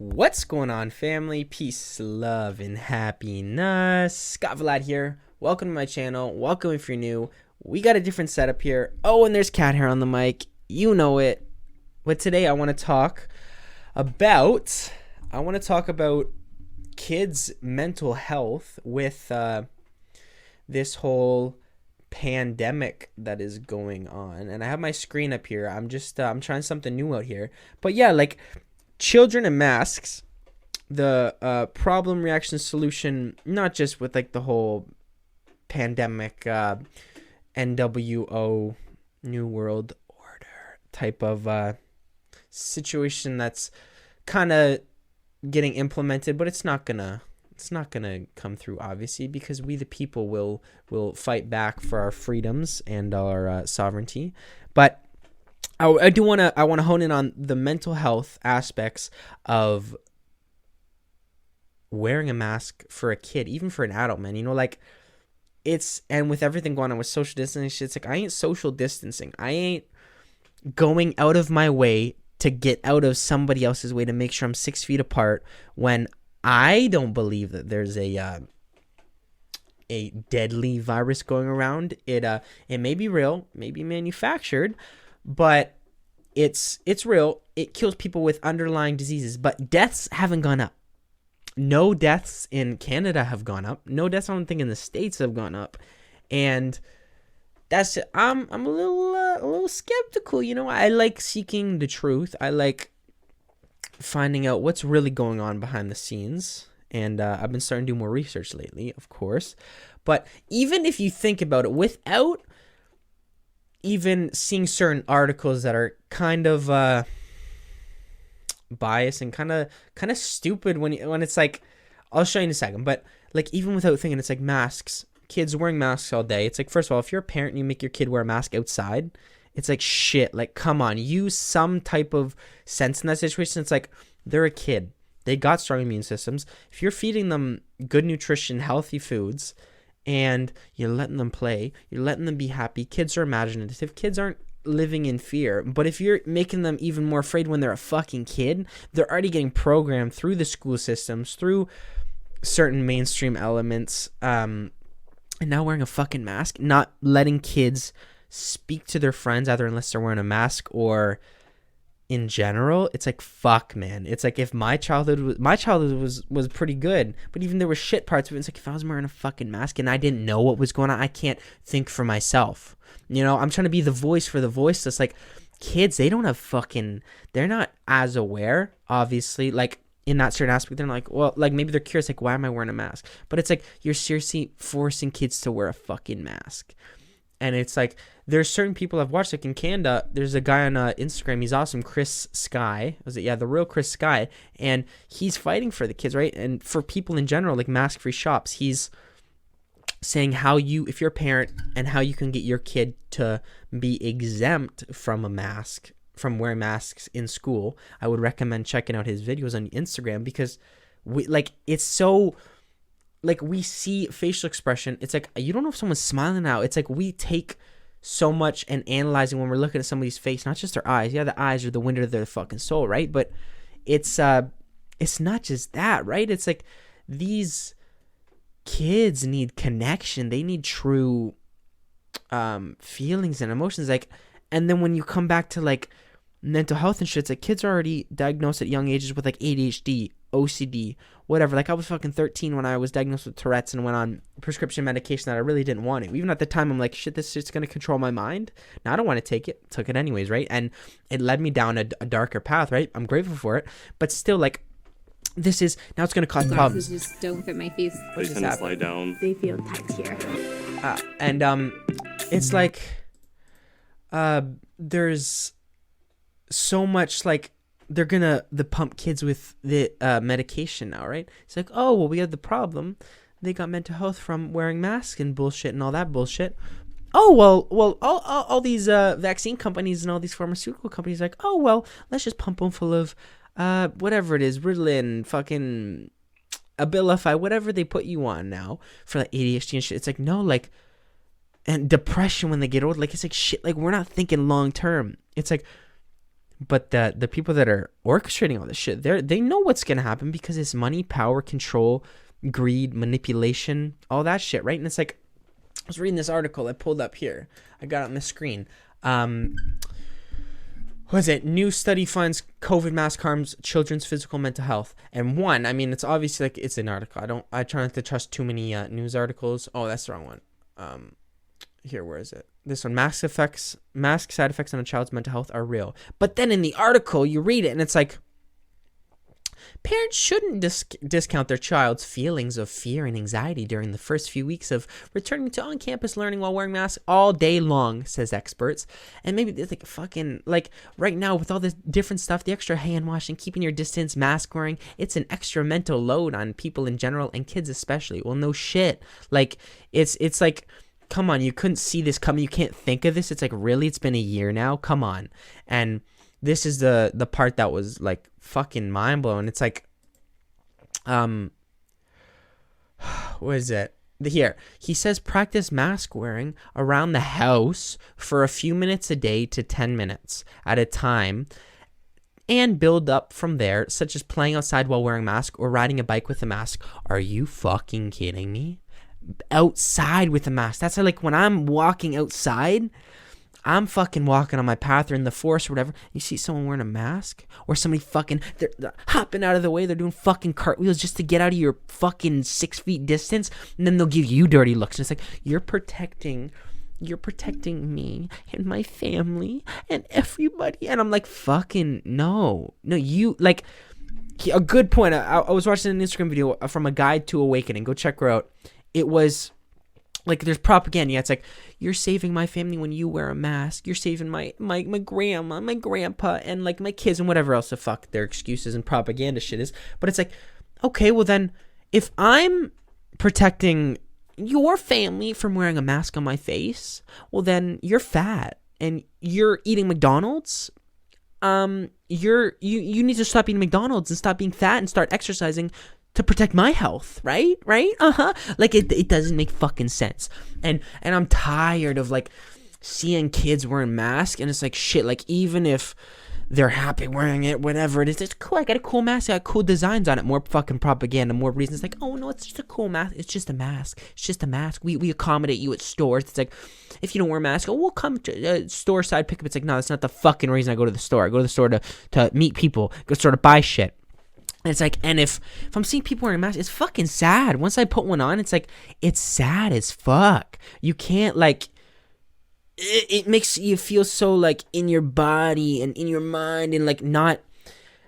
What's going on, family? Peace, love, and happiness. Scott Vlad here. Welcome to my channel. Welcome if you're new. We got a different setup here. Oh, and there's cat hair on the mic. You know it. But today I want to talk about kids' mental health with this whole pandemic that is going on. And I have my screen up here. I'm trying something new out here. But yeah, like children and masks, the problem, reaction, solution, not just with like the whole pandemic, NWO, New World Order type of situation that's kind of getting implemented, but it's not gonna come through, obviously, because we the people will fight back for our freedoms and our sovereignty. But I want to hone in on the mental health aspects of wearing a mask for a kid, even for an adult, man. You know, like and with everything going on with social distancing, it's like I ain't social distancing. I ain't going out of my way to get out of somebody else's way to make sure I'm 6 feet apart when I don't believe that there's a deadly virus going around. It may be real, may be manufactured, but it's real. It kills people with underlying diseases, but deaths haven't gone up. No deaths in Canada have gone up. No deaths, I don't think, in the States have gone up. And that's I'm a little skeptical, you know. I like seeking the truth. I like finding out what's really going on behind the scenes. And I've been starting to do more research lately, of course. But even if you think about it, without even seeing certain articles that are kind of biased and kind of stupid when it's like, I'll show you in a second, but like even without thinking, it's like masks, kids wearing masks all day. It's like, first of all, if you're a parent and you make your kid wear a mask outside, it's like, shit, like, come on, use some type of sense in that situation. It's like, they're a kid, they got strong immune systems. If you're feeding them good nutrition, healthy foods, and you're letting them play, you're letting them be happy. Kids are imaginative. Kids aren't living in fear. But if you're making them even more afraid when they're a fucking kid, they're already getting programmed through the school systems, through certain mainstream elements, and now wearing a fucking mask, not letting kids speak to their friends, either unless they're wearing a mask or in general. It's like, fuck, man. It's like, if my childhood was pretty good, but even there were shit parts of it. It's like, if I was wearing a fucking mask and I didn't know what was going on, I can't think for myself. You know, I'm trying to be the voice for the voiceless. Like, kids, they don't have they're not as aware, obviously, like in that certain aspect. They're like, well, like maybe they're curious, like, why am I wearing a mask? But it's like, you're seriously forcing kids to wear a fucking mask. And it's like, there's certain people I've watched, like in Canada, there's a guy on Instagram, he's awesome, Chris Sky, the real Chris Sky, and he's fighting for the kids, right? And for people in general, like mask-free shops, he's saying if you're a parent, and how you can get your kid to be exempt from from wearing masks in school. I would recommend checking out his videos on Instagram, because it's so, like, we see facial expression. It's like, you don't know if someone's smiling now. It's like, we take so much and analyzing when we're looking at somebody's face, not just their eyes. Yeah, the eyes are the window of their fucking soul, right? But it's not just that, right? It's like, these kids need connection. They need true feelings and emotions. Like, and then when you come back to like mental health and shit, it's like, kids are already diagnosed at young ages with like ADHD, OCD, whatever. Like, I was fucking 13 when I was diagnosed with Tourette's and went on prescription medication that I really didn't want to. Even at the time, I'm like, shit, this shit's going to control my mind. Now I don't want to take it. Took it anyways, right? And it led me down a darker path, right? I'm grateful for it. But still, like, now it's going to cause problems. Just don't fit my face. They kind of slide down. They feel tight here. And it's like, there's so much, like, they're gonna pump kids with the medication now, right? It's like, oh, well, we have the problem. They got mental health from wearing masks and bullshit and all that bullshit. Oh, well, all these vaccine companies and all these pharmaceutical companies, like, oh, well, let's just pump them full of whatever it is, Ritalin, fucking Abilify, whatever they put you on now for like ADHD and shit. It's like, no, like, and depression when they get old. Like, it's like, shit, like, we're not thinking long term. It's like, But the people that are orchestrating all this shit, they know what's gonna happen because it's money, power, control, greed, manipulation, all that shit, right? And it's like, I was reading this article I pulled up here. I got it on the screen. What is it? New study finds COVID mask harms children's physical mental health. And one, I mean, it's obviously like it's an article. I try not to trust too many news articles. Oh, that's the wrong one. Here, where is it? This one. Mask side effects on a child's mental health are real. But then in the article, you read it and it's like, parents shouldn't discount their child's feelings of fear and anxiety during the first few weeks of returning to on-campus learning while wearing masks all day long, says experts. And maybe it's like fucking, like right now with all this different stuff, the extra hand washing, keeping your distance, mask wearing, it's an extra mental load on people in general and kids especially. Well, no shit. Like it's like, come on, you couldn't see this coming. You can't think of this. It's like, really? It's been a year now? Come on. And this is the part that was like fucking mind blowing. It's like, what is it? Here, he says practice mask wearing around the house for a few minutes a day to 10 minutes at a time and build up from there, such as playing outside while wearing a mask or riding a bike with a mask. Are you fucking kidding me? Outside with a mask. That's like when I'm walking outside, I'm fucking walking on my path or in the forest or whatever. You see someone wearing a mask or somebody fucking, they're hopping out of the way. They're doing fucking cartwheels just to get out of your fucking 6 feet distance. And then they'll give you dirty looks. And it's like, you're protecting me and my family and everybody. And I'm like, fucking no, you like a good point. I was watching an Instagram video from a guide to awakening. Go check her out. It was like, there's propaganda. Yeah, it's like, you're saving my family when you wear a mask. You're saving my grandma, my grandpa, and like my kids and whatever else the fuck their excuses and propaganda shit is. But it's like, okay, well then, if I'm protecting your family from wearing a mask on my face, well then you're fat and you're eating McDonald's. You need to stop eating McDonald's and stop being fat and start exercising to protect my health, right? Like it doesn't make fucking sense. And I'm tired of like seeing kids wearing masks, and it's like, shit, like even if they're happy wearing it, whatever it is, it's cool. I got a cool mask, I got cool designs on it, more fucking propaganda, more reasons. Like, oh no, it's just a cool mask. It's just a mask. We accommodate you at stores. It's like, if you don't wear a mask, oh, we'll come to store side pickup. It's like, no, that's not the fucking reason I go to the store. I go to the store to meet people, go to the store to buy shit. And it's like, and if I'm seeing people wearing masks, it's fucking sad. Once I put one on, it's like, it's sad as fuck. You can't like, it makes you feel so like in your body and in your mind and like not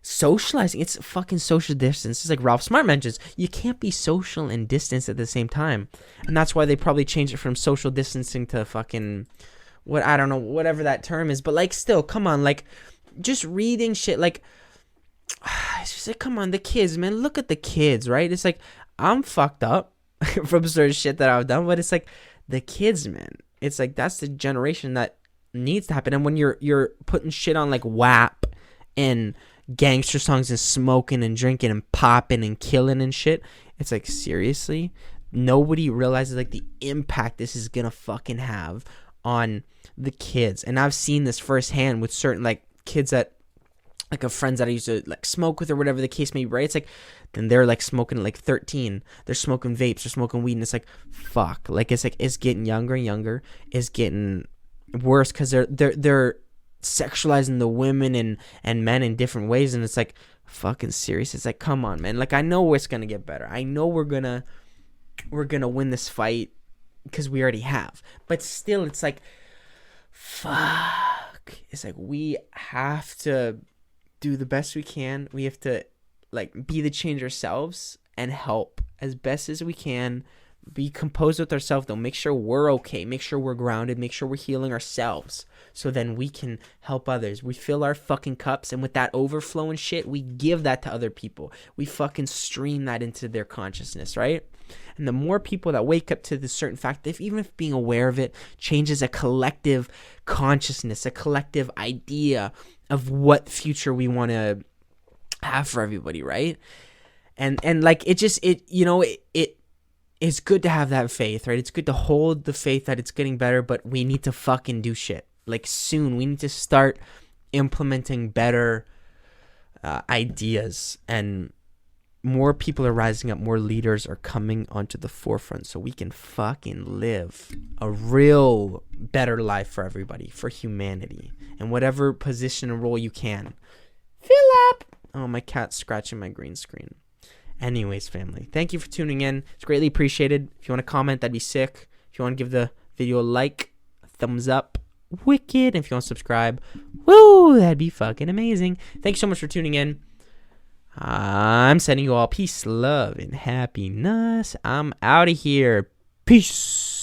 socializing. It's fucking social distance. It's like Ralph Smart mentions, you can't be social and distance at the same time. And that's why they probably changed it from social distancing to fucking, what, I don't know, whatever that term is. But like, still, come on, like, just reading shit, like, it's just like, come on, the kids, man, look at the kids, right? It's like, I'm fucked up from certain shit that I've done, but it's like, the kids, man, it's like, that's the generation that needs to happen. And when you're putting shit on like WAP and gangster songs and smoking and drinking and popping and killing and shit, it's like, seriously, nobody realizes like the impact this is gonna fucking have on the kids. And I've seen this firsthand with certain like kids that like of friends that I used to like smoke with or whatever the case may be, right? It's like, then they're like smoking at like 13, they're smoking vapes, they're smoking weed, and it's like, fuck, like it's like, it's getting younger and younger, it's getting worse because they're sexualizing the women and men in different ways, and it's like, fucking serious. It's like, come on, man, like I know it's gonna get better, I know we're gonna win this fight because we already have, but still it's like, fuck, it's like, we have to do the best we can. We have to like be the change ourselves and help as best as we can, be composed with ourselves though, make sure we're okay, make sure we're grounded, make sure we're healing ourselves, so then we can help others. We fill our fucking cups, and with that overflow and shit, we give that to other people. We fucking stream that into their consciousness, right? And the more people that wake up to this certain fact, even if being aware of it changes a collective consciousness, a collective idea of what future we want to have for everybody, right? And like, it it's good to have that faith, right? It's good to hold the faith that it's getting better, but we need to fucking do shit like soon. We need to start implementing better ideas, and more people are rising up, more leaders are coming onto the forefront, so we can fucking live a real better life for everybody, for humanity, in whatever position and role you can. Fill up. Oh, my cat's scratching my green screen. Anyways, family, thank you for tuning in. It's greatly appreciated. If you want to comment, that'd be sick. If you want to give the video a like, a thumbs up, wicked. And if you want to subscribe, woo, that'd be fucking amazing. Thanks so much for tuning in. I'm sending you all peace, love, and happiness. I'm out of here. Peace.